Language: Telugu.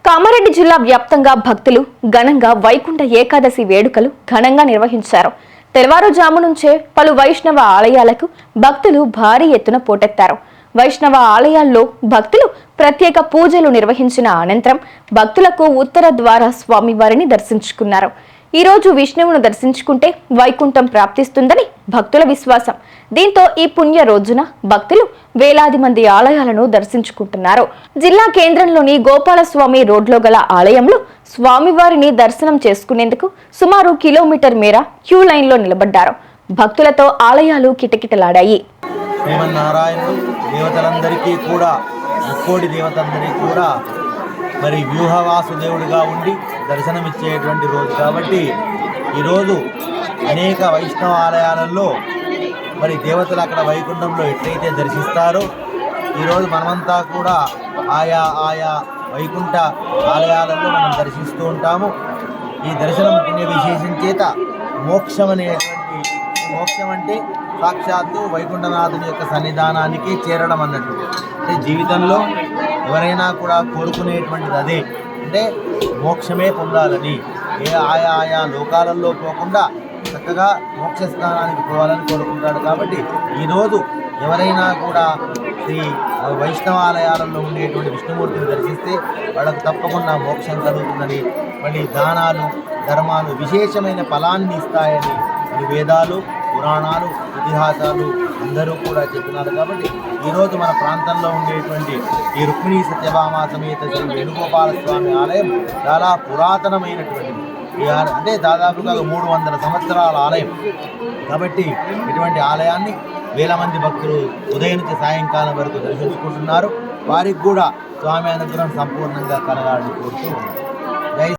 కామారెడ్డి జిల్లా వ్యాప్తంగా భక్తులు ఘనంగా వైకుంఠ ఏకాదశి వేడుకలు ఘనంగా నిర్వహించారు. తెల్లవారుజాము నుంచే పలు వైష్ణవ ఆలయాలకు భక్తులు భారీ ఎత్తున పోటెత్తారు. వైష్ణవ ఆలయాల్లో భక్తులు ప్రత్యేక పూజలు నిర్వహించిన అనంతరం భక్తులకు ఉత్తర ద్వార స్వామివారిని దర్శించుకున్నారు. ఈ రోజు విష్ణువును దర్శించుకుంటే వైకుంఠం ప్రాప్తిస్తుందని భక్తుల విశ్వాసం. దీంతో ఈ పుణ్య రోజున భక్తులు వేలాది మంది ఆలయాలను దర్శించుకుంటున్నారు. జిల్లా కేంద్రంలోని గోపాలస్వామి రోడ్లో గల ఆలయంలో స్వామివారిని దర్శనం చేసుకునేందుకు సుమారు కిలోమీటర్ మేర క్యూ లైన్లో నిలబడ్డారు. భక్తులతో ఆలయాలు కిటకిటలాడాయి. శ్రీమన్నారాయణుడు దేవతలందరికీ కూడా ముక్కోడి దేవతలందరికీ కూడా మరి వ్యూహవాసుదేవుడిగా ఉండి దర్శనమిచ్చేటువంటి రోజు కాబట్టి ఈరోజు అనేక వైష్ణవ ఆలయాలలో మరి దేవతలు అక్కడ వైకుంఠంలో ఎట్లయితే దర్శిస్తారో ఈరోజు మనమంతా కూడా ఆయా వైకుంఠ ఆలయాలలో మనం దర్శిస్తూ ఉంటాము. ఈ దర్శనం పుణ్య విశేషం చేత మోక్షం అంటే సాక్షాత్తు వైకుంఠనాథుని యొక్క సన్నిధానానికి చేరడం అన్నట్టు. అంటే జీవితంలో ఎవరైనా కూడా కోరుకునేటువంటిది అదే, అంటే మోక్షమే పొందాలని, ఆయా లోకాలలో పోకుండా చక్కగా మోక్షస్థానానికి పోవాలని కోరుకుంటాడు. కాబట్టి ఈరోజు ఎవరైనా కూడా శ్రీ వైష్ణవాలయాలలో ఉండేటువంటి విష్ణుమూర్తిని దర్శిస్తే వాళ్ళకు తప్పకుండా మోక్షం కలుగుతుందని, మళ్ళీ దానాలు ధర్మాలు విశేషమైన ఫలాన్ని ఇస్తాయని వేదాలు పురాణాలు ఇతిహాసాలు అందరూ కూడా చెప్పినారు. కాబట్టి ఈరోజు మన ప్రాంతంలో ఉండేటువంటి ఈ రుక్మిణీ సత్యభామ సమేత శ్రీ వేణుగోపాల స్వామి ఆలయం చాలా పురాతనమైనటువంటిది. అంటే దాదాపుగా 300 సంవత్సరాల ఆలయం. కాబట్టి ఇటువంటి ఆలయాన్ని వేల మంది భక్తులు ఉదయం నుంచి సాయంకాలం వరకు దర్శించుకుంటున్నారు. వారికి కూడా స్వామి అనుగ్రహం సంపూర్ణంగా కలగాలని కోరుతూ ఉన్నారు.